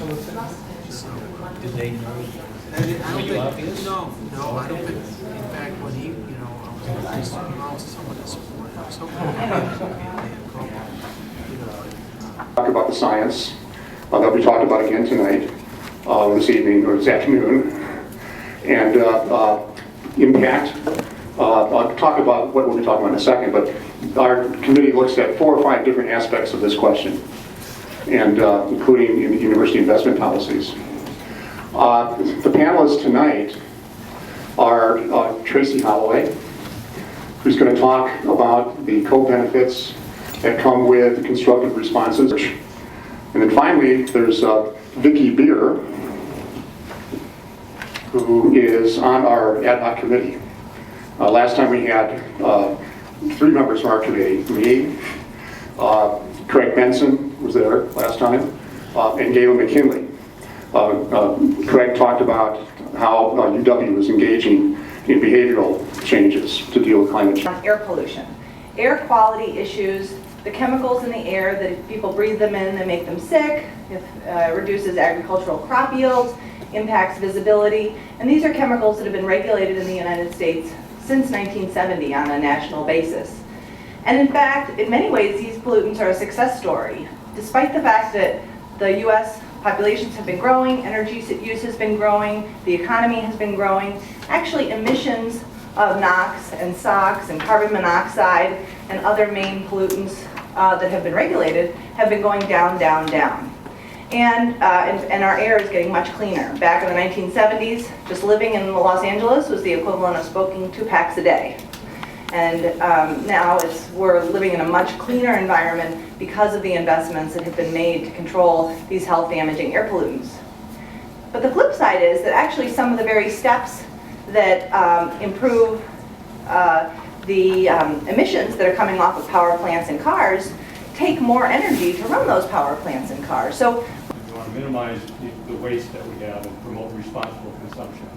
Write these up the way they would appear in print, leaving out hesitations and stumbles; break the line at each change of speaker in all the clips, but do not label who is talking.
with it? Did they know
I don't
were you
think,
obvious?
no, I don't think, in fact, when he, I was somewhat disappointed. I was hoping that
Talk about the science that we talked about again tonight, this evening or this afternoon, and impact. I'll talk about what we'll be talking about in a second, but our committee looks at 4 or 5 different aspects of this question, and including in university investment policies. The panelists tonight are Tracy Holloway, who's going to talk about the co-benefits that come with constructive responses. And then finally, there's Vicki Beer, who is on our ad hoc committee. Last time we had 3 members from our committee, me, Craig Benson was there last time, and Galen McKinley. Craig talked about how UW is engaging in behavioral changes to deal with climate change.
Air pollution, air quality issues, the chemicals in the air that if people breathe them in, they make them sick, it reduces agricultural crop yields, impacts visibility, and these are chemicals that have been regulated in the United States since 1970 on a national basis. And in fact, in many ways, these pollutants are a success story. Despite the fact that the US populations have been growing, energy use has been growing, the economy has been growing, actually emissions of NOx and SOx and carbon monoxide and other main pollutants that have been regulated have been going down, down, down. And our air is getting much cleaner. Back in the 1970s, just living in Los Angeles was the equivalent of smoking 2 packs a day. And now we're living in a much cleaner environment because of the investments that have been made to control these health-damaging air pollutants. But the flip side is that actually some of the very steps that improve the emissions that are coming off of power plants and cars take more energy to run those power plants and cars. So
we want to minimize the waste that we have and promote responsible consumption.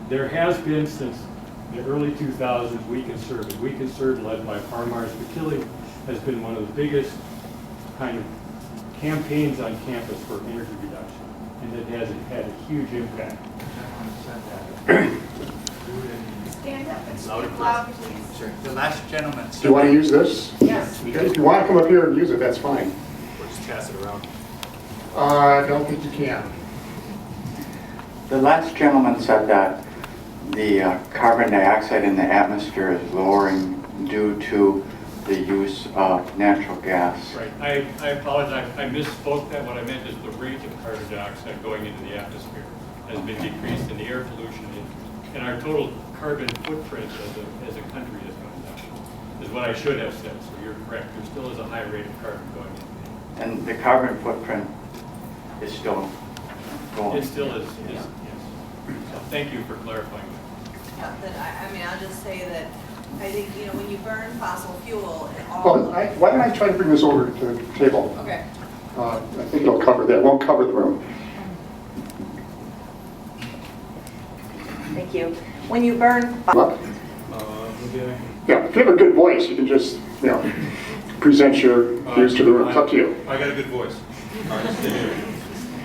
There has been since the early 2000s, We Conserve, led by Parmars McKilley, has been one of the biggest kind of campaigns on campus for energy reduction, and it has had a huge impact.
Stand up and speak loud, please.
Sure. The last gentleman.
Do you want to use this?
Yes.
Okay, if you want to come up here and use it, that's fine.
Or just pass it around.
I don't think you can.
The last gentleman said that the carbon dioxide in the atmosphere is lowering due to the use of natural gas.
Right. I apologize. I misspoke that. What I meant is the rate of carbon dioxide going into the atmosphere has been decreased, and the air pollution and our total carbon footprint as a country has gone down, is what I should have said. So you're correct. There still is a high rate of carbon going in.
And the carbon footprint is still going.
It still is, yes. So thank you for clarifying that.
Yeah, but I mean, I'll just say that I think, when you burn fossil fuel and all.
Well, why don't I try to bring this over to the table?
Okay.
I think it'll cover that. It won't cover the room.
thank you. When you burn
Up.
Okay.
Yeah, if you have a good voice, you can just, present your views to the room. It's up to you.
I got a good voice. All right, stay here.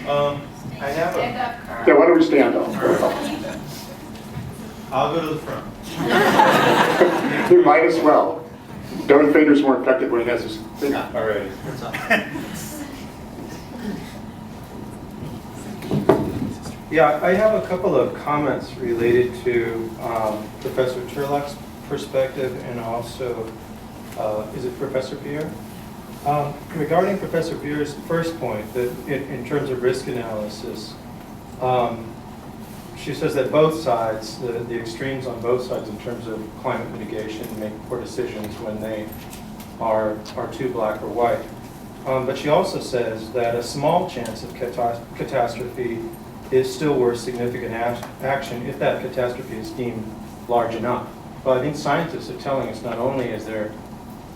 I have
Stand
a.
up, Carl.
Yeah, why don't we stand up?
I'll go to the front.
You might as well. Darth Vader's more effective when he has his thing on.
All right.
Yeah, I have a couple of comments related to Professor Turlock's perspective and also, is it Professor Beer? Regarding Professor Beer's first point, that in terms of risk analysis, she says that both sides, the extremes on both sides in terms of climate mitigation make poor decisions when they are too black or white. But she also says that a small chance of catastrophe is still worth significant action if that catastrophe is deemed large enough. Well, I think scientists are telling us not only is there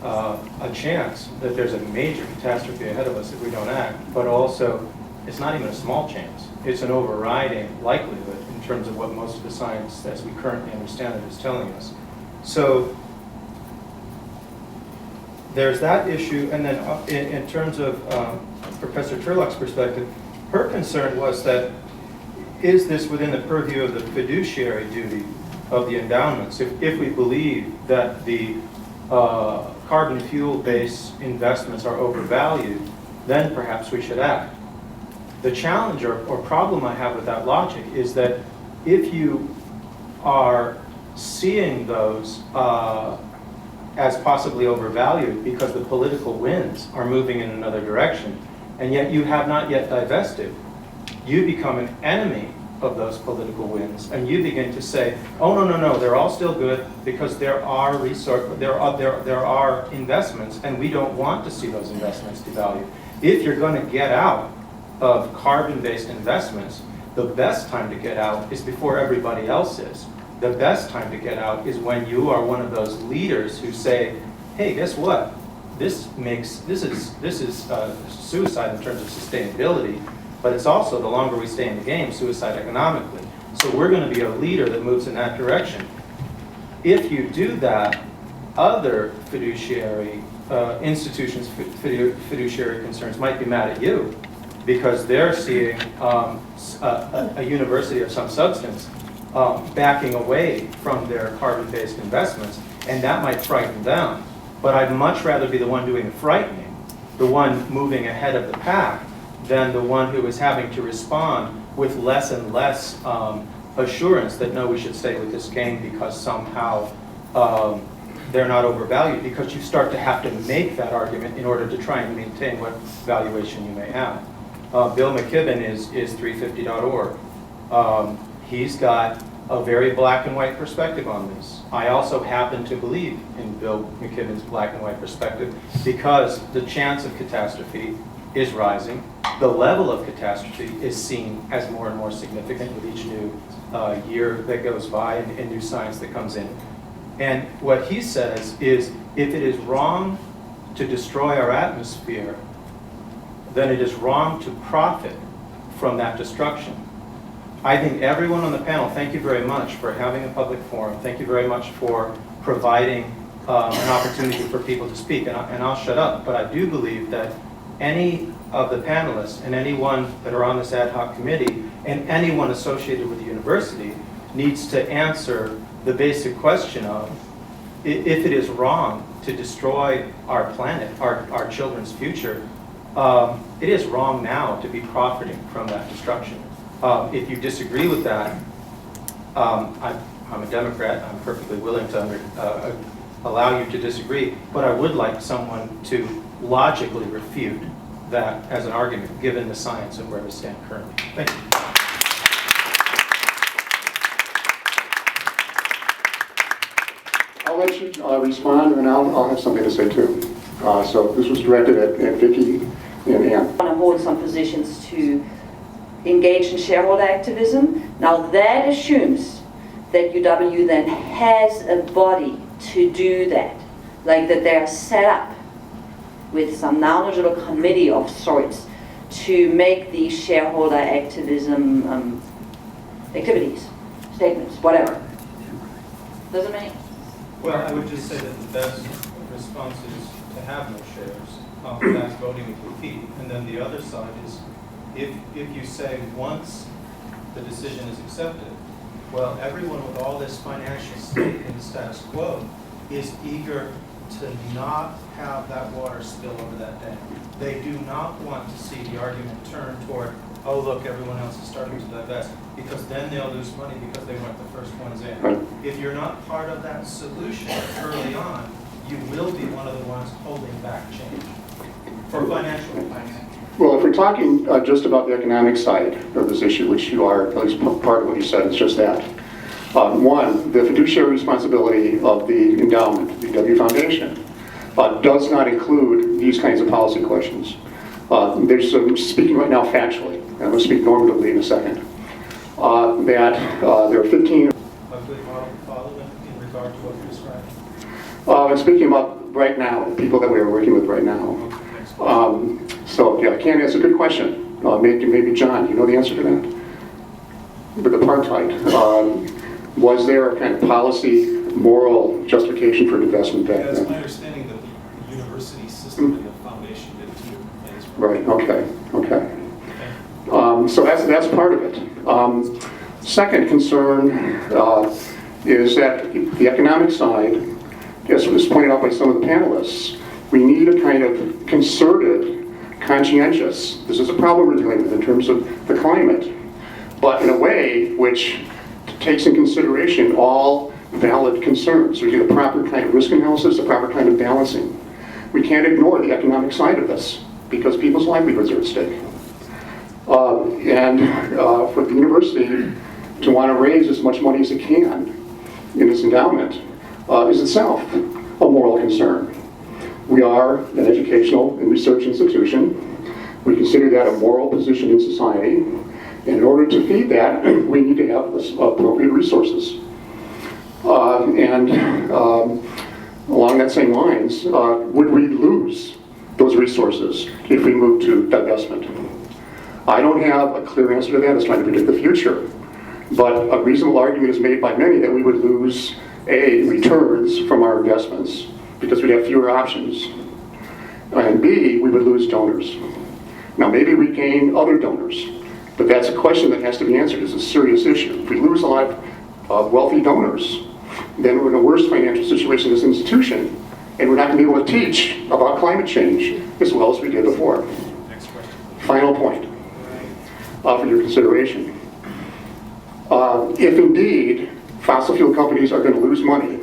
a chance that there's a major catastrophe ahead of us if we don't act, but also it's not even a small chance. It's an overriding likelihood in terms of what most of the science as we currently understand it is telling us. So there's that issue, and then in terms of Professor Turlock's perspective, her concern was that, is this within the purview of the fiduciary duty of the endowments? If we believe that the carbon fuel-based investments are overvalued, then perhaps we should act. The challenge or problem I have with that logic is that if you are seeing those as possibly overvalued because the political winds are moving in another direction, and yet you have not yet divested, you become an enemy of those political winds, and you begin to say, oh, no, they're all still good because there are investments, and we don't want to see those investments devalued. If you're going to get out of carbon-based investments, the best time to get out is before everybody else is. The best time to get out is when you are one of those leaders who say, hey, guess what? This is suicide in terms of sustainability, but it's also, the longer we stay in the game, suicide economically. So we're going to be a leader that moves in that direction. If you do that, other fiduciary institutions, fiduciary concerns might be mad at you because they're seeing a university of some substance backing away from their carbon-based investments, and that might frighten them. But I'd much rather be the one doing the frightening, the one moving ahead of the pack, than the one who is having to respond with less and less assurance that, no, we should stay with this game because somehow they're not overvalued, because you start to have to make that argument in order to try and maintain what valuation you may have. Bill McKibben is 350.org. He's got a very black and white perspective on this. I also happen to believe in Bill McKibben's black and white perspective because the chance of catastrophe is rising. The level of catastrophe is seen as more and more significant with each new year that goes by and new science that comes in. And what he says is, if it is wrong to destroy our atmosphere, then it is wrong to profit from that destruction. I think everyone on the panel, thank you very much for having a public forum. Thank you very much for providing an opportunity for people to speak. And I'll shut up, but I do believe that any of the panelists and anyone that are on this ad hoc committee and anyone associated with the university needs to answer the basic question of, if it is wrong to destroy our planet, our children's future, it is wrong now to be profiting from that destruction. If you disagree with that, I'm a Democrat. I'm perfectly willing to allow you to disagree, but I would like someone to logically refute that as an argument, given the science and where we stand currently. Thank you.
I'll let you respond, and then I'll have something to say too. So this was directed at Vicki and Ann.
I want to hold some positions to engage in shareholder activism. Now that assumes that UW then has a body to do that, like that they are set up with some knowledgeable committee of sorts to make these shareholder activism activities, statements, whatever. Doesn't make.
Well, I would just say that the best response is to have no shares. That's voting with defeat. And then the other side is, if you say once the decision is accepted, well, everyone with all this financial stake in the status quo is eager to not have that water spill over that dam. They do not want to see the argument turn toward, oh, look, everyone else is starting to divest, because then they'll lose money because they weren't the first ones in.
Right.
If you're not part of that solution early on, you will be one of the ones holding back change for financial reasons.
Well, if we're talking just about the economic side of this issue, which you are, at least part of what you said, it's just that. One, the fiduciary responsibility of the endowment, the W Foundation, does not include these kinds of policy questions. There's speaking right now factually, and I'm going to speak normatively in a second, that there are 15...
A good model to follow in regard to what you're describing?
I'm speaking about right now, people that we are working with right now. So, yeah, Ken, that's a good question. Maybe John, you know the answer to that? With apartheid, was there a kind of policy, moral justification for investment back
Yeah, it's
then?
my understanding that the university system and the foundation did too.
Right, okay, okay. So that's part of it. Second concern is that the economic side, as was pointed out by some of the panelists, we need a kind of concerted, conscientious, this is a problem we're dealing with in terms of the climate, but in a way which takes in consideration all valid concerns. We need a proper kind of risk analysis, a proper kind of balancing. We can't ignore the economic side of this because people's livelihoods are at stake. For the university to want to raise as much money as it can in this endowment is itself a moral concern. We are an educational and research institution. We consider that a moral position in society. And in order to feed that, we need to have appropriate resources. Along that same lines, would we lose those resources if we move to divestment? I don't have a clear answer to that. I was trying to predict the future. But a reasonable argument is made by many that we would lose, A, returns from our investments because we'd have fewer options, and B, we would lose donors. Now, maybe we gain other donors, but that's a question that has to be answered. It's a serious issue. If we lose a lot of wealthy donors, then we're in a worse financial situation as an institution, and we're not going to be able to teach about climate change as well as we did before.
Next question.
Final point for your consideration. If indeed fossil fuel companies are going to lose money,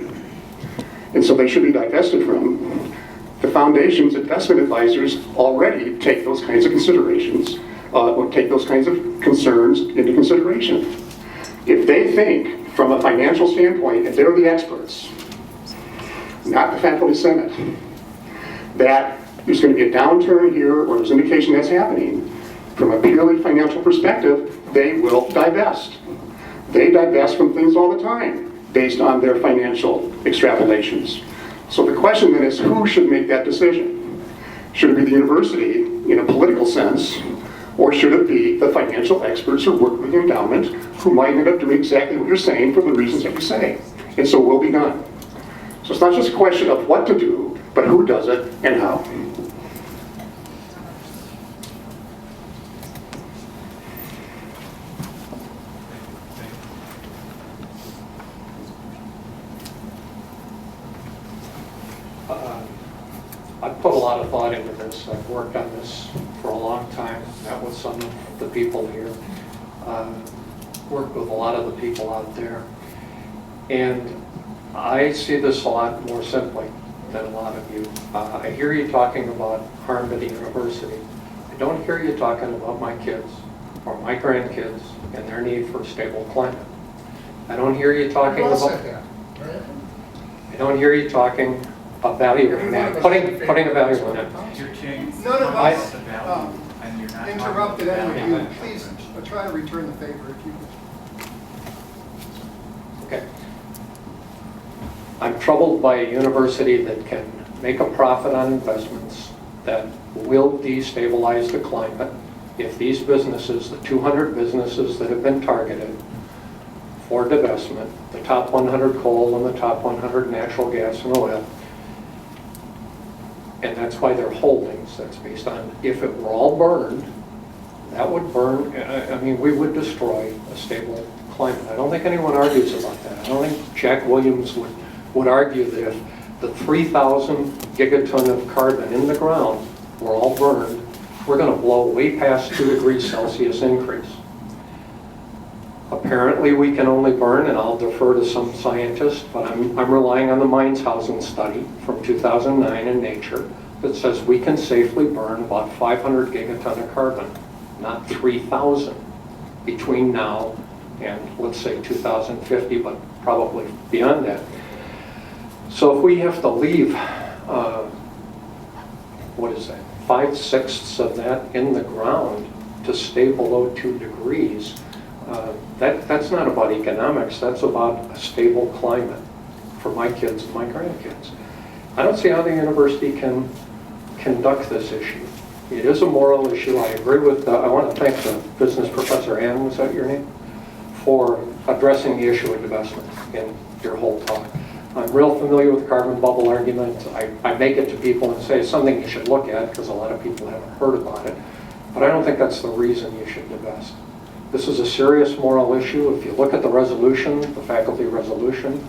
and so they should be divested from, the foundation's investment advisors already take those kinds of considerations, or take those kinds of concerns into consideration. If they think from a financial standpoint, if they're the experts, not the faculty senate, that there's going to be a downturn here or there's indication that's happening, from a purely financial perspective, they will divest. They divest from things all the time based on their financial extrapolations. So the question then is, who should make that decision? Should it be the university in a political sense, or should it be the financial experts who work with the endowment who might end up doing exactly what you're saying for the reasons that you say? And so will be done. So it's not just a question of what to do, but who does it and how.
I've put a lot of thought into this. I've worked on this for a long time, met with some of the people here, worked with a lot of the people out there. And I see this a lot more simply than a lot of you. I hear you talking about harm to the university. I don't hear you talking about my kids or my grandkids and their need for a stable climate. I don't hear you talking about... I don't hear you talking about valuing that, putting a value on it.
None of us interrupted any of you. Please try to return the favor if you would.
Okay. I'm troubled by a university that can make a profit on investments that will destabilize the climate if these businesses, the 200 businesses that have been targeted for divestment, the top 100 coal and the top 100 natural gas and oil, and that's why they're holdings. That's based on, if it were all burned, that would burn, I mean, we would destroy a stable climate. I don't think anyone argues about that. I don't think Jack Williams would argue that if the 3,000 gigaton of carbon in the ground were all burned, we're going to blow way past 2 degrees Celsius increase. Apparently we can only burn, and I'll defer to some scientists, but I'm relying on the Mainshausen study from 2009 in Nature that says we can safely burn about 500 gigaton of carbon, not 3,000, between now and let's say 2050, but probably beyond that. So if we have to leave, what is that, 5/6 of that in the ground to stay below 2 degrees, that's not about economics, that's about a stable climate for my kids and my grandkids. I don't see how the university can conduct this issue. It is a moral issue. I agree with, I want to thank the business professor, Ann, was that your name? For addressing the issue of divestment in your whole talk. I'm real familiar with the carbon bubble argument. I make it to people and say it's something you should look at because a lot of people haven't heard about it. But I don't think that's the reason you should divest. This is a serious moral issue. If you look at the resolution, the faculty resolution,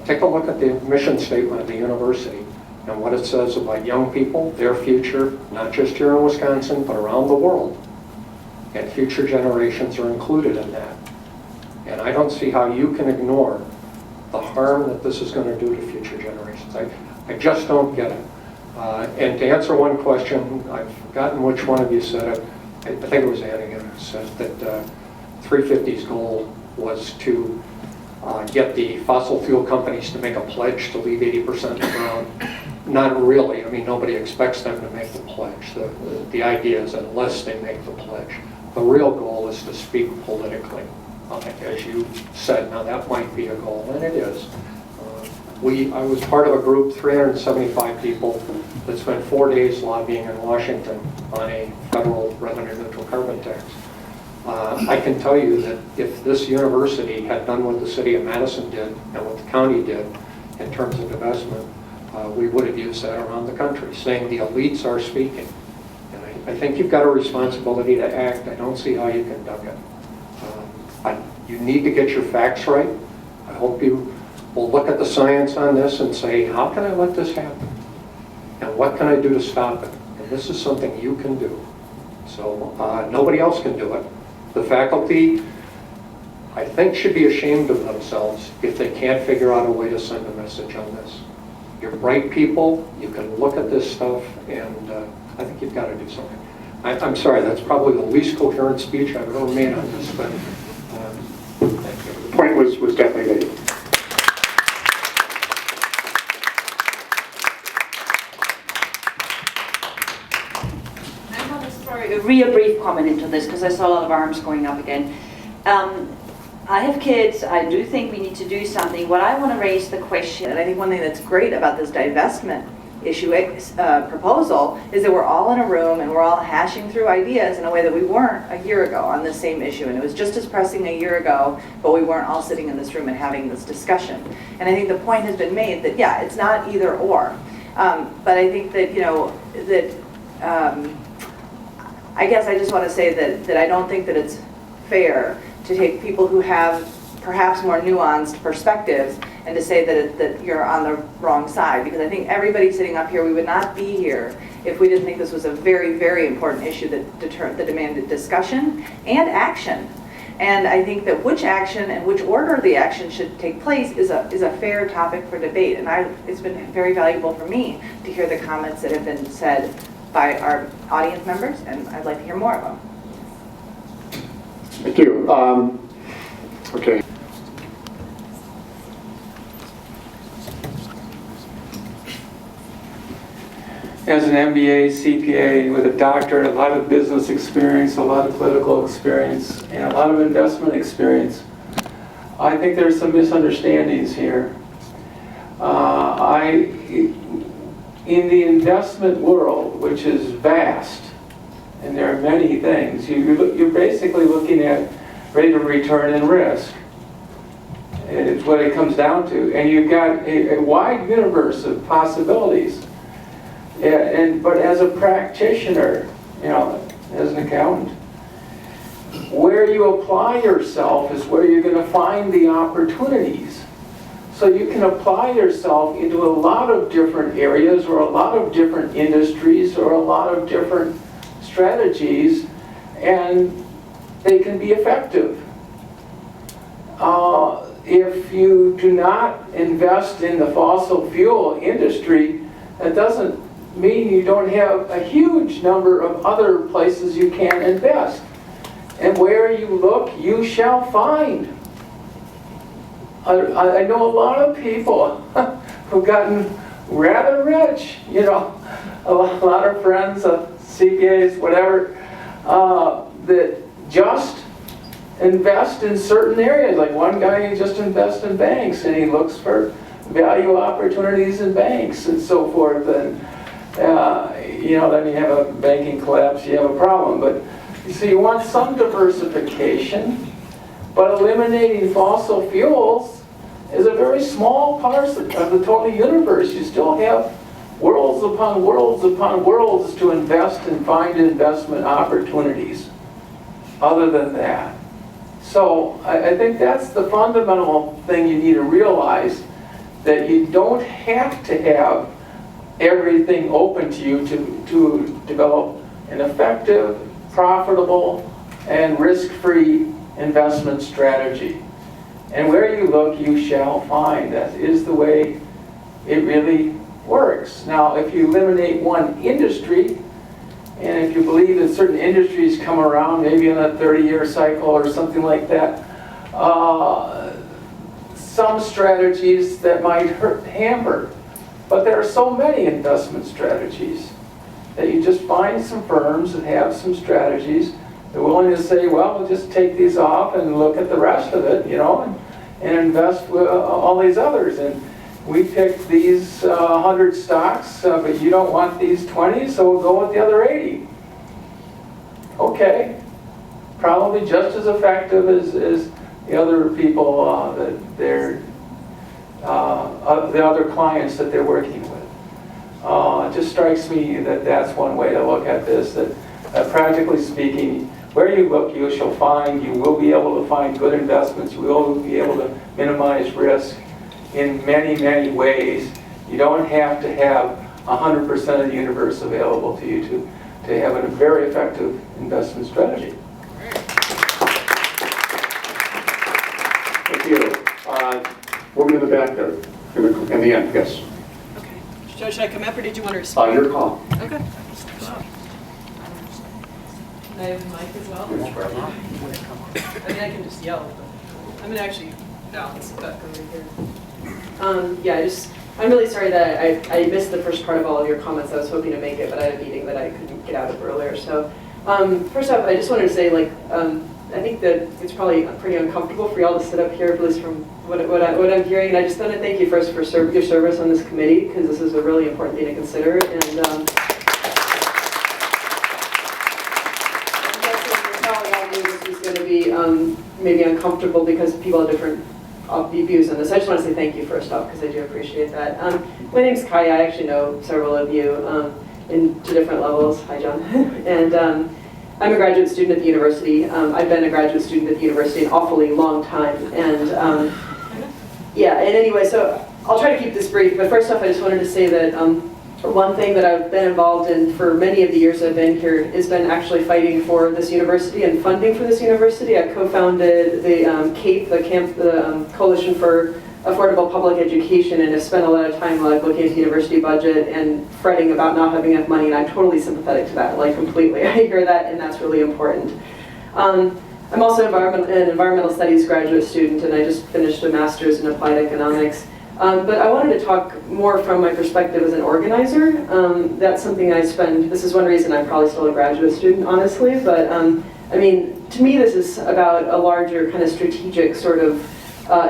take a look at the mission statement of the university and what it says about young people, their future, not just here in Wisconsin, but around the world. And future generations are included in that. And I don't see how you can ignore the harm that this is going to do to future generations. I just don't get it. And to answer one question, I've forgotten which one of you said it. I think it was Annigan who said that 350's goal was to get the fossil fuel companies to make a pledge to leave 80% of the ground. Not really. I mean, nobody expects them to make the pledge. The idea is unless they make the pledge. The real goal is to speak politically. As you said, now that might be a goal, and it is. I was part of a group, 375 people, that spent 4 days lobbying in Washington on a federal revenue-neutral carbon tax. I can tell you that if this university had done what the city of Madison did and what the county did in terms of divestment, we would have used that around the country, saying the elites are speaking. And I think you've got a responsibility to act. I don't see how you can duck it. You need to get your facts right. I hope you will look at the science on this and say, how can I let this happen? And what can I do to stop it? And this is something you can do. So nobody else can do it. The faculty, I think, should be ashamed of themselves if they can't figure out a way to send a message on this. You're bright people. You can look at this stuff, and I think you've got to do something. I'm sorry, that's probably the least coherent speech I've ever made on this, but thank you.
The point was definitely made.
I have a real brief comment into this because I saw a lot of arms going up again. I have kids. I do think we need to do something. What I want to raise the question,
And I think one thing that's great about this divestment issue proposal is that we're all in a room and we're all hashing through ideas in a way that we weren't a year ago on this same issue. And it was just as pressing a year ago, but we weren't all sitting in this room and having this discussion. And I think the point has been made that, yeah, it's not either or. But I think that, I guess I just want to say that I don't think that it's fair to take people who have perhaps more nuanced perspectives and to say that you're on the wrong side. Because I think everybody sitting up here, we would not be here if we didn't think this was a very, very important issue that demanded discussion and action. And I think that which action and which order the action should take place is a fair topic for debate. And it's been very valuable for me to hear the comments that have been said by our audience members, and I'd like to hear more of them.
Thank you. Okay.
As an MBA, CPA, with a doctorate, a lot of business experience, a lot of political experience, and a lot of investment experience, I think there's some misunderstandings here. In the investment world, which is vast, and there are many things, you're basically looking at rate of return and risk. It's what it comes down to. And you've got a wide universe of possibilities. But as a practitioner, as an accountant, where you apply yourself is where you're going to find the opportunities. So you can apply yourself into a lot of different areas or a lot of different industries or a lot of different strategies, and they can be effective. If you do not invest in the fossil fuel industry, that doesn't mean you don't have a huge number of other places you can invest. And where you look, you shall find. I know a lot of people who've gotten rather rich, a lot of friends, CPAs, whatever, that just invest in certain areas. Like one guy, he just invests in banks, and he looks for value opportunities in banks and so forth. And then you have a banking collapse, you have a problem. But so you want some diversification, but eliminating fossil fuels is a very small part of the total universe. You still have worlds upon worlds upon worlds to invest and find investment opportunities other than that. So I think that's the fundamental thing you need to realize, that you don't have to have everything open to you to develop an effective, profitable, and risk-free investment strategy. And where you look, you shall find. That is the way it really works. Now, if you eliminate one industry, and if you believe that certain industries come around, maybe in a 30-year cycle or something like that, some strategies that might hamper. But there are so many investment strategies that you just find some firms that have some strategies. They're willing to say, well, we'll just take these off and look at the rest of it, you know, and invest with all these others. And we picked these 100 stocks, but you don't want these 20, so we'll go with the other 80. Okay, probably just as effective as the other people the other clients that they're working with. It just strikes me that that's one way to look at this, that practically speaking, where you look, you shall find. You will be able to find good investments. You will be able to minimize risk in many, many ways. You don't have to have 100% of the universe available to you to have a very effective investment strategy.
Thank you. Woman in the back there, in the end, yes.
Okay. Joe, should I come up or did you want to respond?
Your call.
Okay. Can I have the mic as well? I mean, I can just yell, but I'm going to actually balance it back over here. Yeah, I'm really sorry that I missed the first part of all of your comments. I was hoping to make it, but I had a meeting that I couldn't get out of earlier. So first off, I just wanted to say, like, I think that it's probably pretty uncomfortable for y'all to sit up here, at least from what I'm hearing. And I just want to thank you first for your service on this committee, because this is a really important thing to consider. And I'm guessing you're telling all of you this is going to be maybe uncomfortable because people have different views on this. I just want to say thank you first off, because I do appreciate that. My name's Kaya. I actually know several of you to different levels. Hi, John. And I'm a graduate student at the university. I've been a graduate student at the university an awfully long time. And yeah, and anyway, so I'll try to keep this brief. But first off, I just wanted to say that one thing that I've been involved in for many of the years I've been here has been actually fighting for this university and funding for this university. I co-founded the CAPE, the Coalition for Affordable Public Education, and have spent a lot of time looking at the university budget and fretting about not having enough money, and I'm totally sympathetic to that, like completely. I hear that, and that's really important. I'm also an environmental studies graduate student, and I just finished a master's in applied economics. But I wanted to talk more from my perspective as an organizer. That's something I spend, this is one reason I'm probably still a graduate student, honestly, but I mean, to me this is about a larger kind of strategic sort of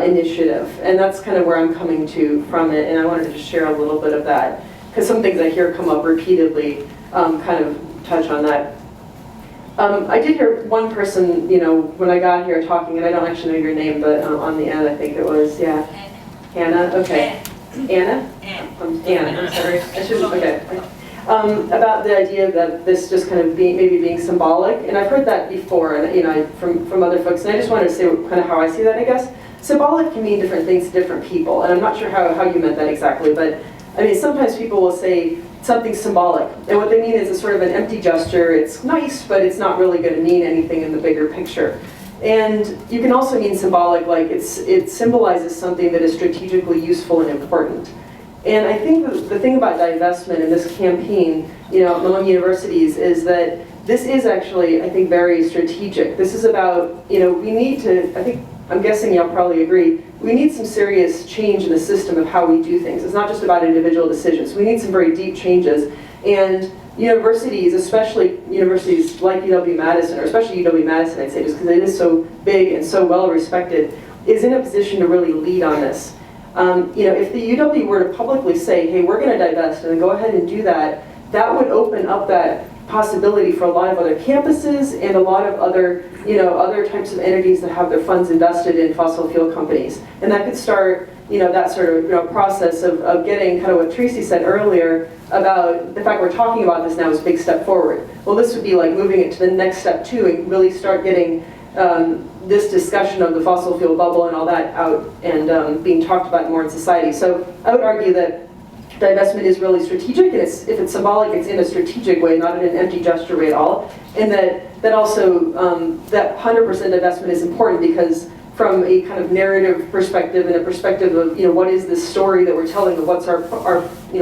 initiative, and that's kind of where I'm coming to from it, and I wanted to just share a little bit of that, because some things I hear come up repeatedly kind of touch on that. I did hear one person, you know, when I got here talking, and I don't actually know your name, but on the end I think it was, yeah. Hannah, okay. Anna? Anna, sorry. I should, okay. About the idea that this just kind of maybe being symbolic, and I've heard that before, and you know, from other folks, and I just wanted to say kind of how I see that, I guess. Symbolic can mean different things to different people, and I'm not sure how you meant that exactly, but I mean, sometimes people will say something's symbolic, and what they mean is a sort of an empty gesture. It's nice, but it's not really going to mean anything in the bigger picture. And you can also mean symbolic, like it symbolizes something that is strategically useful and important. And I think the thing about divestment in this campaign, you know, among universities is that this is actually, I think, very strategic. This is about, you know, we need to, I think, I'm guessing y'all probably agree, we need some serious change in the system of how we do things. It's not just about individual decisions. We need some very deep changes. And universities, especially universities like UW-Madison, or especially UW-Madison, I'd say, just because it is so big and so well respected, is in a position to really lead on this. You know, if the UW were to publicly say, hey, we're going to divest, and then go ahead and do that, that would open up that possibility for a lot of other campuses and a lot of other, other types of entities that have their funds invested in fossil fuel companies. And that could start, that sort of process of getting kind of what Tracy said earlier about the fact we're talking about this now is a big step forward. Well, this would be like moving it to the next step too, and really start getting this discussion of the fossil fuel bubble and all that out and being talked about more in society. So I would argue that divestment is really strategic, and if it's symbolic, it's in a strategic way, not in an empty gesture way at all. And that also, that 100% divestment is important because from a kind of narrative perspective and a perspective of, what is this story that we're telling of what's our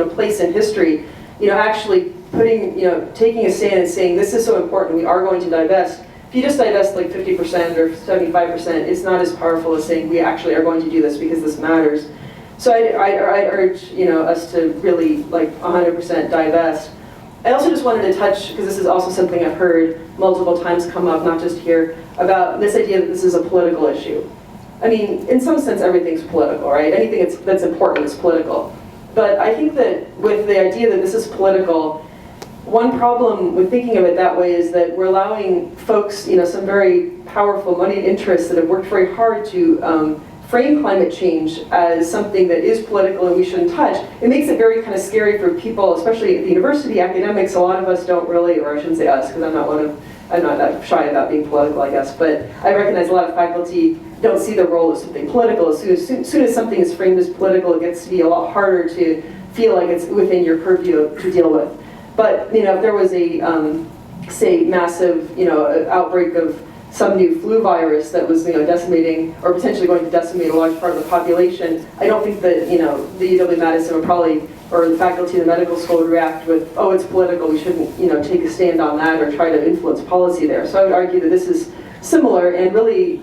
place in history, actually taking a stand and saying this is so important, we are going to divest. If you just divest like 50% or 75%, it's not as powerful as saying we actually are going to do this because this matters. So I urge us to really like 100% divest. I also just wanted to touch, because this is also something I've heard multiple times come up, not just here, about this idea that this is a political issue. I mean, in some sense, everything's political, right? Anything that's important is political. But I think that with the idea that this is political, one problem with thinking of it that way is that we're allowing folks, some very powerful moneyed interests that have worked very hard to frame climate change as something that is political and we shouldn't touch. It makes it very kind of scary for people, especially at the university, academics. A lot of us don't really, or I shouldn't say us, because I'm not that shy about being political, I guess, but I recognize a lot of faculty don't see the role as something political. As soon as something is framed as political, it gets to be a lot harder to feel like it's within your purview to deal with. But, if there was a, say, massive, outbreak of some new flu virus that was, decimating or potentially going to decimate a large part of the population, I don't think that, the UW-Madison would probably, or the faculty in the medical school would react with, oh, it's political, we shouldn't, take a stand on that or try to influence policy there. So I would argue that this is similar, and really,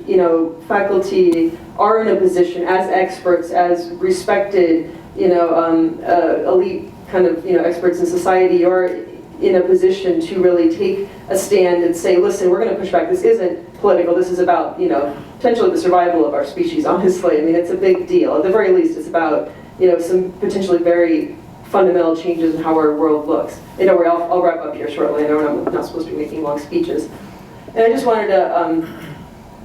faculty are in a position as experts, as respected, elite kind of, experts in society, or in a position to really take a stand and say, listen, we're going to push back. This isn't political. This is about, potentially the survival of our species, honestly. I mean, it's a big deal. At the very least, it's about, some potentially very fundamental changes in how our world looks. I'll wrap up here shortly. I know I'm not supposed to be making long speeches. And I just wanted to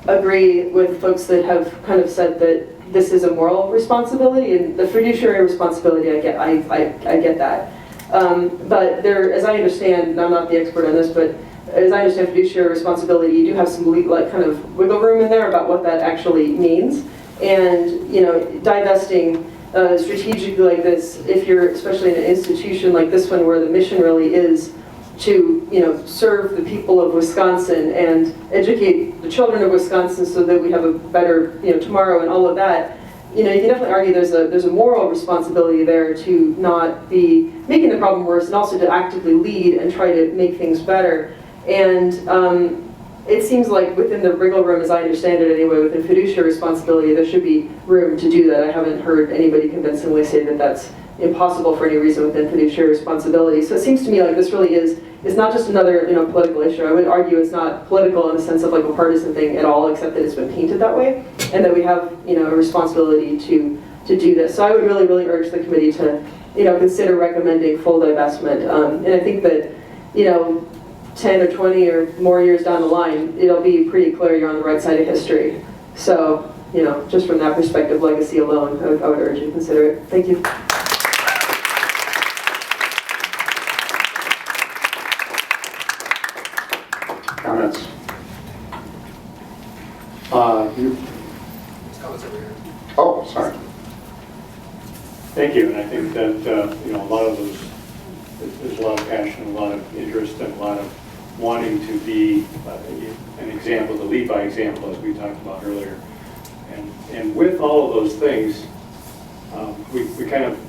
agree with folks that have kind of said that this is a moral responsibility, and the fiduciary responsibility, I get that. But there, as I understand, and I'm not the expert on this, but as I understand fiduciary responsibility, you do have some kind of wiggle room in there about what that actually means. And divesting strategically like this, if you're especially in an institution like this one where the mission really is to serve the people of Wisconsin and educate the children of Wisconsin so that we have a better tomorrow and all of that, you can definitely argue there's a moral responsibility there to not be making the problem worse, and also to actively lead and try to make things better. And it seems like within the wriggle room, as I understand it anyway, within fiduciary responsibility, there should be room to do that. I haven't heard anybody convincingly say that that's impossible for any reason within fiduciary responsibility. So it seems to me like this really is not just another political issue. I would argue it's not political in the sense of like a partisan thing at all, except that it's been painted that way, and that we have a responsibility to do this. So I would really, really urge the committee to consider recommending full divestment. And I think that 10 or 20 or more years down the line, it'll be pretty clear you're on the right side of history. So just from that perspective, legacy alone, I would urge you to consider it. Thank you.
Comments? Oh, sorry.
Thank you, and I think that a lot of those, there's a lot of passion, a lot of interest, and a lot of wanting to be an example, to lead by example, as we talked about earlier. And with all of those things, we kind of,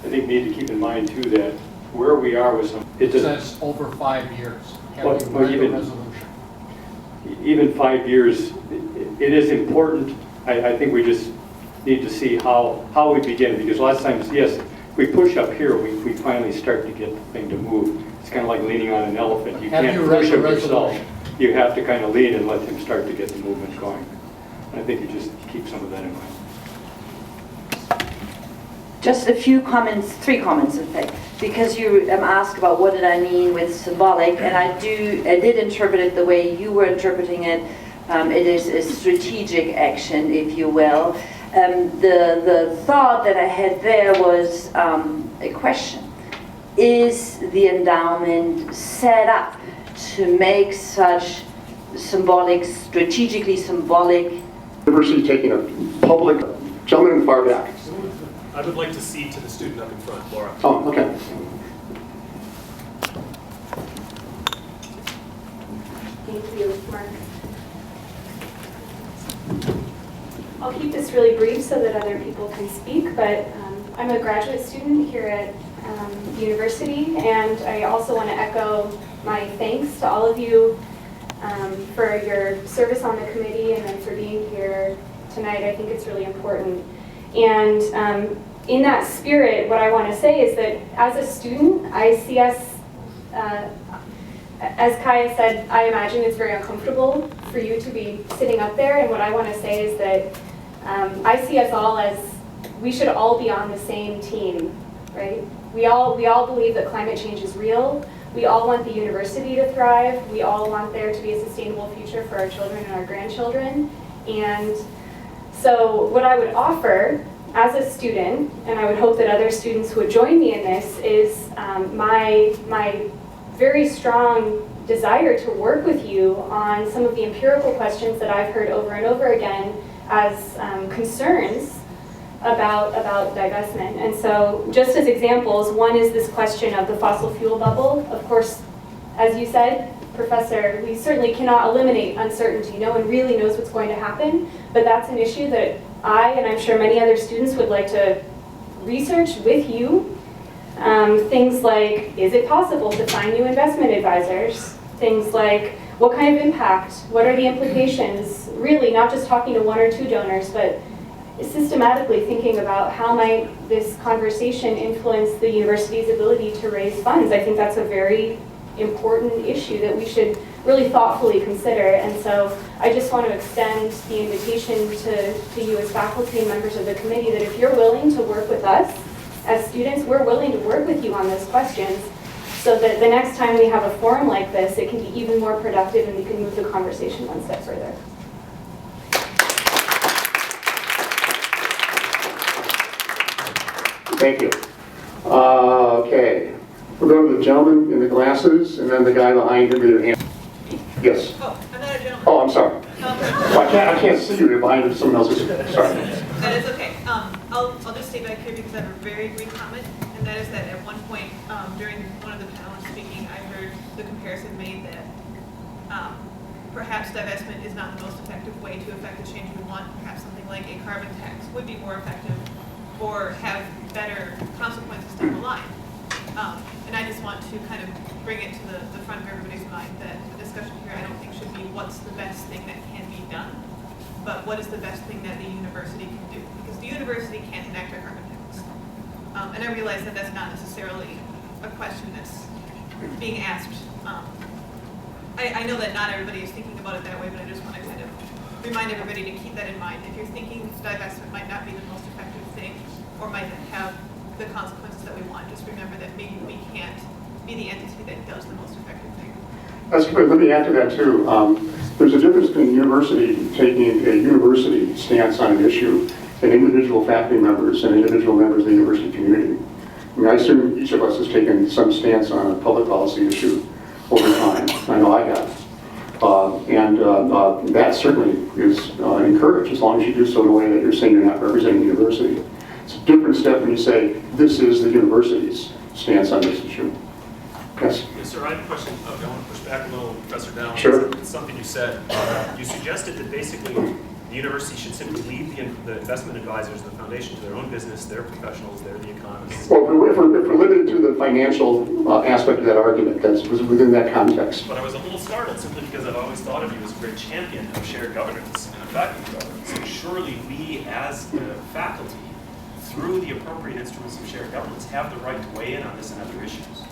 I think, need to keep in mind too that where we are with some.
It says over 5 years.
Even 5 years, it is important. I think we just need to see how we begin, because lots of times, yes, if we push up here, we finally start to get the thing to move. It's kind of like leaning on an elephant. You can't push him yourself. You have to kind of lean and let him start to get the movement going. And I think you just keep some of that in mind.
Just a few comments, 3 comments in fact, because you asked about what did I mean with symbolic, and I did interpret it the way you were interpreting it. It is a strategic action, if you will. The thought that I had there was a question. Is the endowment set up to make such symbolic, strategically symbolic?
University taking a public, gentleman in the far back.
I would like to cede to the student up in front, Laura.
Oh, okay.
Thank you, Mark. I'll keep this really brief so that other people can speak, but I'm a graduate student here at the university, and I also want to echo my thanks to all of you for your service on the committee and then for being here tonight. I think it's really important. And in that spirit, what I want to say is that as a student, I see us, as Kaya said, I imagine it's very uncomfortable for you to be sitting up there, and what I want to say is that I see us all as, we should all be on the same team, right? We all believe that climate change is real. We all want the university to thrive. We all want there to be a sustainable future for our children and our grandchildren. And so what I would offer as a student, and I would hope that other students would join me in this, is my very strong desire to work with you on some of the empirical questions that I've heard over and over again as concerns about divestment. And so just as examples, one is this question of the fossil fuel bubble. Of course, as you said, Professor, we certainly cannot eliminate uncertainty. No one really knows what's going to happen, but that's an issue that I, and I'm sure many other students, would like to research with you. Things like, is it possible to find new investment advisors? Things like, what kind of impact? What are the implications? Really, not just talking to 1 or 2 donors, but systematically thinking about how might this conversation influence the university's ability to raise funds. I think that's a very important issue that we should really thoughtfully consider. And so I just want to extend the invitation to you as faculty and members of the committee that if you're willing to work with us as students, we're willing to work with you on those questions so that the next time we have a forum like this, it can be even more productive and we can move the conversation one step further.
Thank you. Okay. We'll go to the gentleman in the glasses and then the guy behind him with your hand. Yes.
Oh, I'm not a gentleman.
Oh, I'm sorry. Well, I can't see you. You're behind someone else's. Sorry.
That is okay. I'll just stay back here because I have a very brief comment, and that is that at one point during one of the panelists speaking, I heard the comparison made that perhaps divestment is not the most effective way to affect the change we want. Perhaps something like a carbon tax would be more effective or have better consequences down the line. And I just want to kind of bring it to the front of everybody's mind that the discussion here I don't think should be what's the best thing that can be done, but what is the best thing that the university can do. Because the university can't enact a carbon tax. And I realize that that's not necessarily a question that's being asked. I know that not everybody is thinking about it that way, but I just want to kind of remind everybody to keep that in mind. If you're thinking divestment might not be the most effective thing or might have the consequences that we want, just remember that maybe we can't be the entity that does the most effective thing.
That's good. Let me add to that too. There's a difference between a university taking a university stance on an issue and individual faculty members and individual members of the university community. I mean, I assume each of us has taken some stance on a public policy issue over time. I know I have. And that certainly is encouraged as long as you do so in a way that you're saying you're not representing the university. It's a different step when you say, this is the university's stance on this issue. Yes?
Yes, sir, I have a question. I want to push back a little, Professor Down.
Sure.
It's something you said. You suggested that basically the university should simply leave the investment advisors, the foundation, to their own business. They're professionals, they're the economists.
Well, if we're limited to the financial aspect of that argument, that's within that context.
But I was a little startled simply because I've always thought of you as a great champion of shared governance and of faculty governance. And surely we, as the faculty, through the appropriate instruments of shared governance, have the right to weigh in on this and other issues.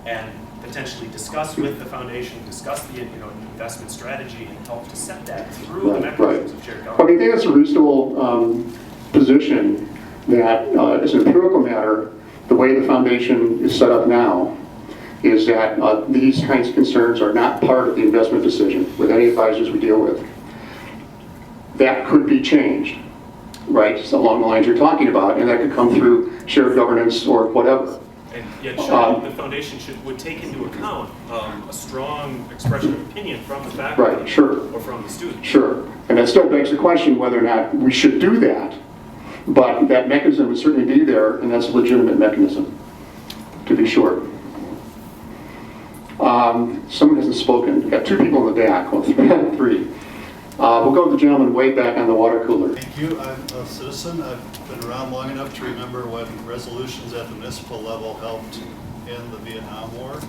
And potentially discuss with the foundation, discuss the investment strategy, and help to set that through the mechanisms of shared governance.
I think that's a reasonable position. that as an empirical matter, the way the foundation is set up now is that these kinds of concerns are not part of the investment decision with any advisors we deal with. That could be changed, right, so along the lines you're talking about, and that could come through shared governance or whatever.
And yet, surely the foundation would take into account a strong expression of opinion from the faculty,
Right, sure.
or from the students.
Sure, and that still begs the question whether or not we should do that, but that mechanism would certainly be there, and that's a legitimate mechanism, to be sure. Someone hasn't spoken. We've got two people in the back, well, three. We'll go to the gentleman way back on the water cooler.
Thank you. I'm a citizen. I've been around long enough to remember when resolutions at the municipal level helped end the Vietnam War,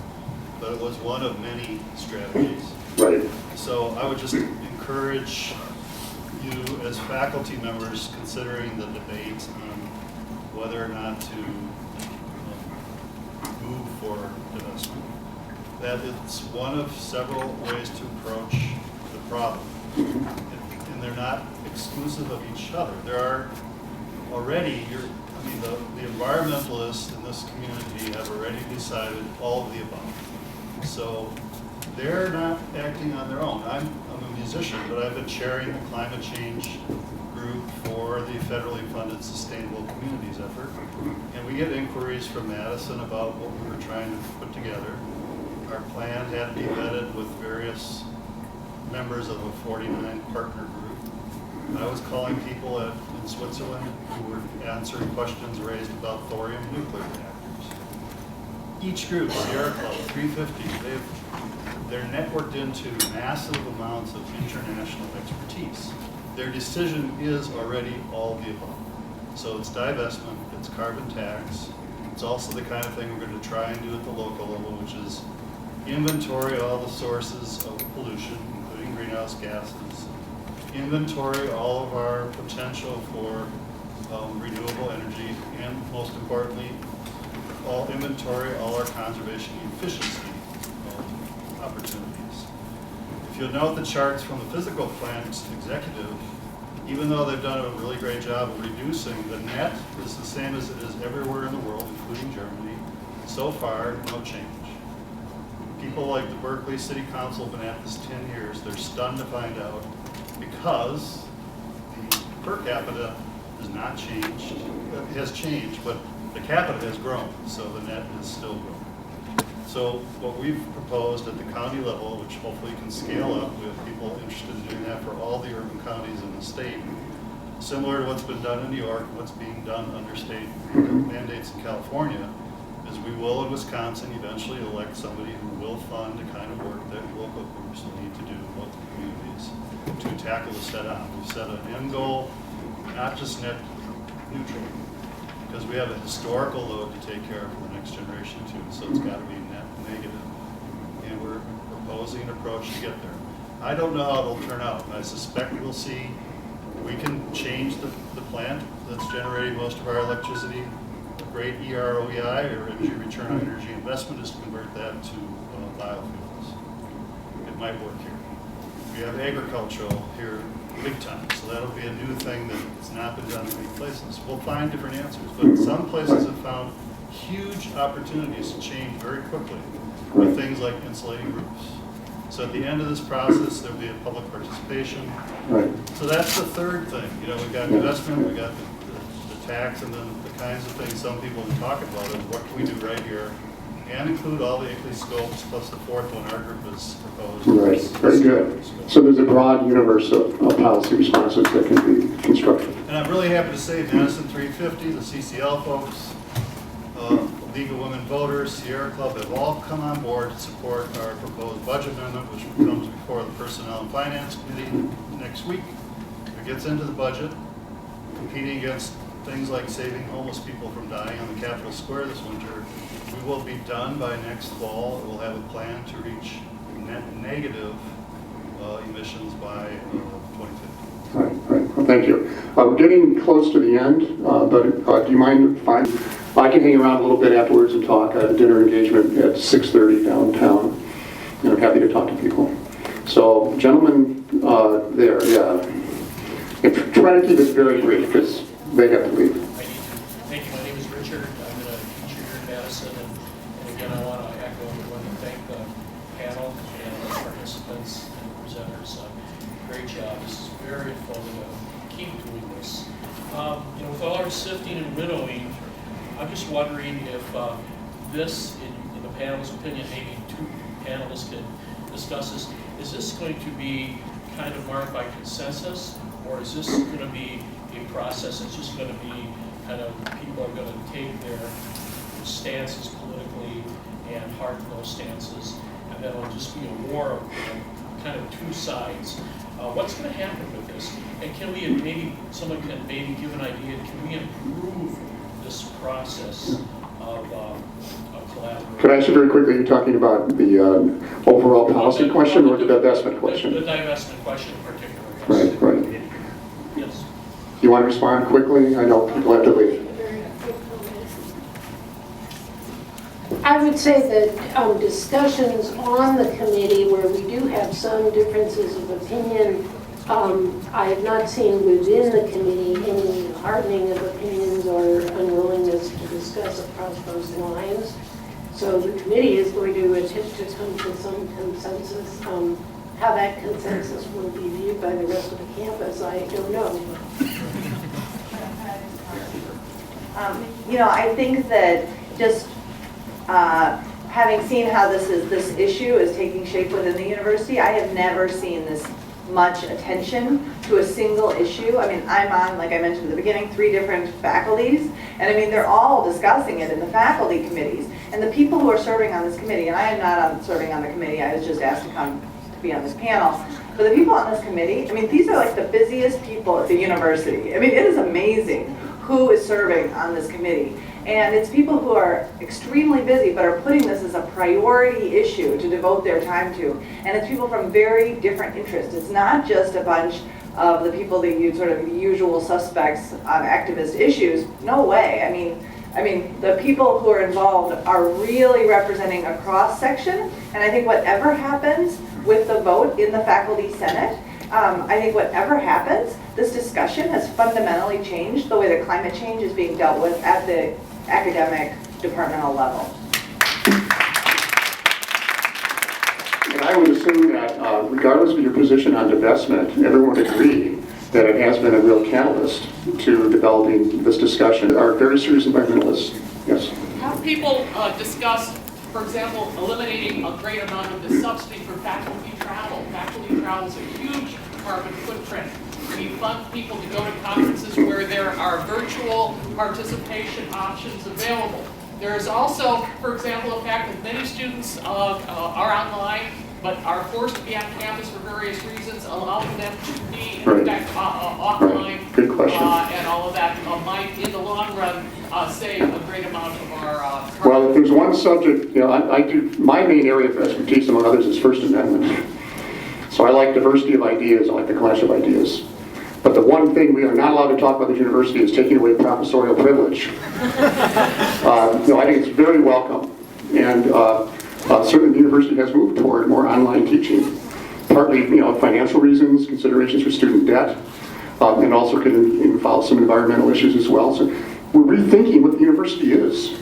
but it was one of many strategies.
Right.
So I would just encourage you as faculty members considering the debate on whether or not to move for divestment, that it's one of several ways to approach the problem. And they're not exclusive of each other. There are already, the environmentalists in this community have already decided all of the above. So they're not acting on their own. I'm a musician, but I've been chairing the climate change group for the federally funded Sustainable Communities effort. And we get inquiries from Madison about what we were trying to put together. Our plan had to be vetted with various members of a 49 partner group. I was calling people in Switzerland who were answering questions raised about thorium nuclear reactors. Each group, Sierra Club, 350, they're networked into massive amounts of international expertise. Their decision is already all the above. So it's divestment, it's carbon tax, it's also the kind of thing we're going to try and do at the local level, which is inventory all the sources of pollution, including greenhouse gases, inventory all of our potential for renewable energy, and most importantly, inventory all our conservation efficiency opportunities. If you'll note the charts from the physical plant executive, even though they've done a really great job of reducing, the net is the same as it is everywhere in the world, including Germany. So far, no change. People like the Berkeley City Council have been at this 10 years. They're stunned to find out because the per capita has not changed. It has changed, but the capita has grown, so the net is still growing. So what we've proposed at the county level, which hopefully can scale up with people interested in doing that for all the urban counties in the state, similar to what's been done in New York, what's being done under state mandates in California, is we will in Wisconsin eventually elect somebody who will fund the kind of work that local groups will need to do in local communities to tackle the set on. We've set an end goal, not just net neutral, because we have a historical load to take care of for the next generation too, so it's got to be net negative. And we're proposing an approach to get there. I don't know how it'll turn out. I suspect we'll see, we can change the plant that's generating most of our electricity. A great EROEI, or energy return on energy investment, is to convert that to biofuels. It might work here. We have agricultural here big time, so that'll be a new thing that's not been done in many places. We'll find different answers, but some places have found huge opportunities to change very quickly with things like insulating roofs. So at the end of this process, there'll be a public participation.
Right.
So that's the third thing. You know, we've got investment, we've got the tax, and then the kinds of things some people talk about is what can we do right here, and include all the ICLEI scopes, plus the fourth one our group has proposed.
Right, very good. So there's a broad universe of policy responses that can be constructed.
And I'm really happy to say Madison 350, the CCL folks, League of Women Voters, Sierra Club have all come on board to support our proposed budget amendment, which comes before the Personnel and Finance Committee next week. It gets into the budget, competing against things like saving homeless people from dying on the Capitol Square this winter. We will be done by next fall. We'll have a plan to reach net negative emissions by 2050.
Right. Well, thank you. We're getting close to the end, but do you mind if I can hang around a little bit afterwards and talk. I have a dinner engagement at 6:30 downtown, and I'm happy to talk to people. So, gentlemen there, yeah. And try to keep it very brief, because they have to leave.
job. This is very informative. Keep doing this. With all our sifting and winnowing, I'm just wondering if this, in the panel's opinion, maybe two panelists can discuss this. Is this going to be kind of marked by consensus, or is this going to be a process that's just going to be kind of people are going to take their stances politically and harden those stances, and then it'll just be a war of kind of two sides? What's going to happen with this? And can we, maybe someone can maybe give an idea, can we improve this process of collaboration?
Could I ask you very quickly, you're talking about the overall policy question or the divestment question?
The divestment question in particular.
Yes. Right.
Yes.
You want to respond quickly? I know people have to leave.
I would say that discussions on the committee where we do have some differences of opinion, I have not seen within the committee any hardening of opinions or unwillingness to discuss across those lines. So the committee is going to attempt to come to some consensus. How that consensus will be viewed by the rest of the campus, I don't know.
I think that just having seen how this issue is taking shape within the university, I have never seen this much attention to a single issue. I mean, I'm on, like I mentioned at the beginning, 3 different faculties, and I mean, they're all discussing it in the faculty committees. And the people who are serving on this committee, and I am not serving on the committee, I was just asked to come to be on this panel, but the people on this committee, I mean, these are like the busiest people at the university. I mean, it is amazing who is serving on this committee. And it's people who are extremely busy but are putting this as a priority issue to devote their time to. And it's people from very different interests. It's not just a bunch of the people that you sort of usual suspects on activist issues. No way. I mean, the people who are involved are really representing a cross section. And I think whatever happens with the vote in the faculty senate, I think whatever happens, this discussion has fundamentally changed the way that climate change is being dealt with at the academic departmental level.
And I would assume that regardless of your position on divestment, everyone would agree that it has been a real catalyst to developing this discussion. There are very serious environmentalists. Yes?
Have people discussed, for example, eliminating a great amount of the subsidy for faculty travel? Faculty travel is a huge carbon footprint. We fund people to go to conferences where there are virtual participation options available. There is also, for example, the fact that many students are online but are forced to be on campus for various reasons, allowing them to be, in fact, offline.
Good question.
And all of that might, in the long run, save a great amount of our
Well, if there's one subject, I do, my main area of expertise, among others, is First Amendment. So I like diversity of ideas, I like the clash of ideas. But the one thing we are not allowed to talk about at the university is taking away professorial privilege. I think it's very welcome. And certainly the university has moved toward more online teaching. Partly, financial reasons, considerations for student debt, and also can involve some environmental issues as well. So we're rethinking what the university is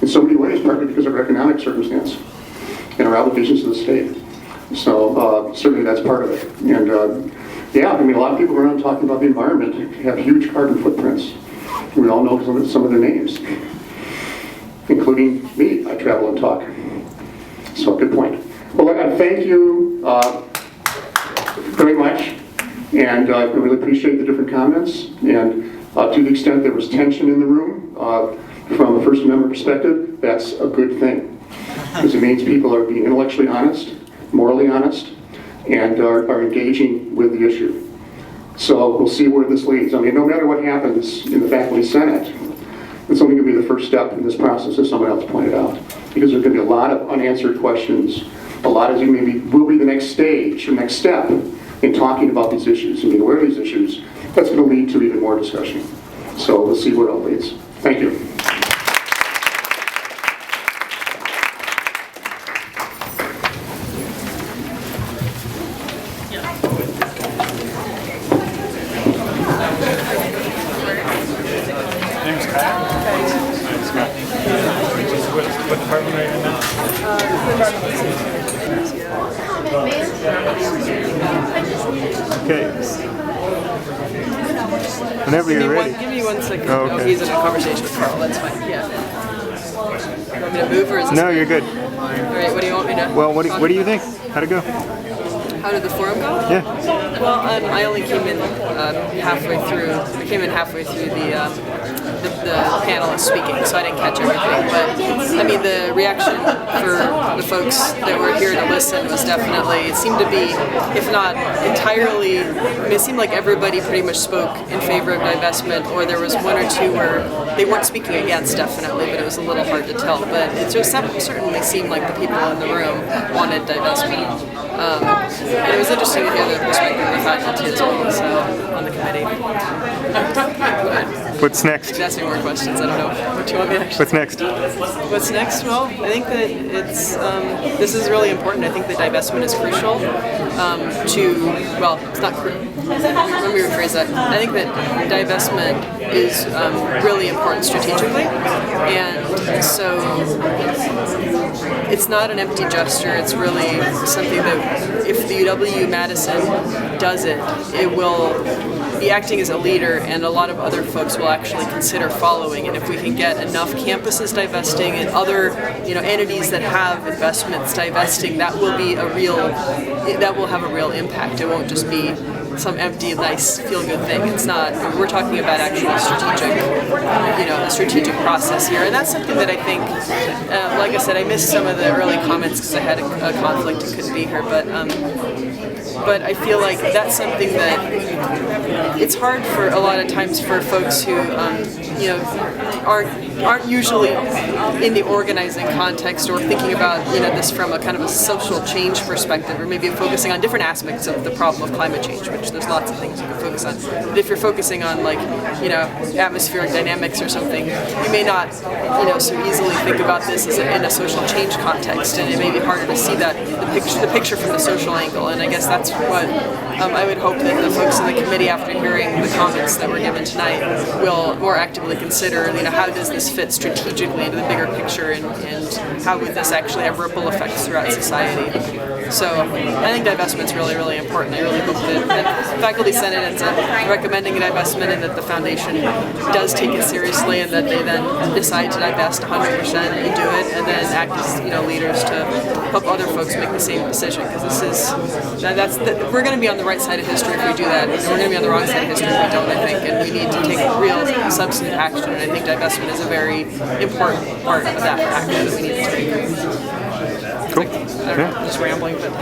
in so many ways, partly because of our economic circumstance and our obligations to the state. So certainly that's part of it. And a lot of people around talking about the environment have huge carbon footprints. We all know some of their names, including me. I travel and talk. So good point. Well, I thank you very much, and I really appreciate the different comments. And to the extent there was tension in the room from a First Amendment perspective, that's a good thing, because it means people are being intellectually honest, morally honest, and are engaging with the issue. So we'll see where this leads. I mean, no matter what happens in the faculty senate, it's only going to be the first step in this process, as someone else pointed out, because there's going to be a lot of unanswered questions. A lot of maybe will be the next stage or next step in talking about these issues and being aware of these issues. That's going to lead to even more discussion. So we'll see where it all leads. Thank you.
What department are you in now? Okay. Whenever you're ready.
Give me 1 second.
Oh, okay.
He's in a conversation with Carl. That's fine. Yeah. You want me to move or is this
No, you're good.
All right. What do you want me to?
Well, what do you think? How'd it go?
How did the forum go?
Yeah.
Well, I only came in halfway through. I came in halfway through the panelists speaking, so I didn't catch everything. But I mean, the reaction for the folks that were here to listen was definitely. It seemed to be, if not entirely. I mean, it seemed like everybody pretty much spoke in favor of divestment, or there was 1 or 2 where they weren't speaking against, definitely, but it was a little hard to tell. But it just certainly seemed like the people in the room wanted divestment. And it was interesting to hear the perspective of the faculty as well, so, on the committee.
What's next?
Keep asking more questions. I don't know what you want me to actually.
What's next?
What's next? Well, I think that this is really important. I think that divestment is crucial it's not crucial. Let me rephrase that. I think that divestment is really important strategically, and so it's not an empty gesture. It's really something that if the UW-Madison does it, it will be acting as a leader, and a lot of other folks will actually consider following. And if we can get enough campuses divesting and other entities that have investments divesting, that will have a real impact. It won't just be some empty, nice, feel-good thing. It's not. We're talking about actual a strategic process here, and that's something that I think, like I said, I missed some of the early comments because I had a conflict and couldn't be here, but I feel like that's something that it's hard for a lot of times for folks who aren't usually in the organizing context or thinking about this from a kind of a social change perspective, or maybe focusing on different aspects of the problem of climate change, which there's lots of things you can focus on. But if you're focusing on atmospheric dynamics or something, you may not so easily think about this as in a social change context, and it may be harder to see the picture from the social angle. And I guess that's what I would hope that the folks in the committee, after hearing the comments that were given tonight, will more actively consider, how does this fit strategically into the bigger picture, and how would this actually have ripple effects throughout society. So I think divestment's really, really important. I really hope that the faculty senate ends up recommending a divestment, and that the foundation does take it seriously, and that they then decide to divest 100% and do it, and then act as leaders to help other folks make the same decision. Because we're going to be on the right side of history if we do that, and we're going to be on the wrong side of history if we don't, I think, and we need to take real substantive action, and I think divestment is a very important part of that action that we need to take.
Cool.
I don't know, just rambling, but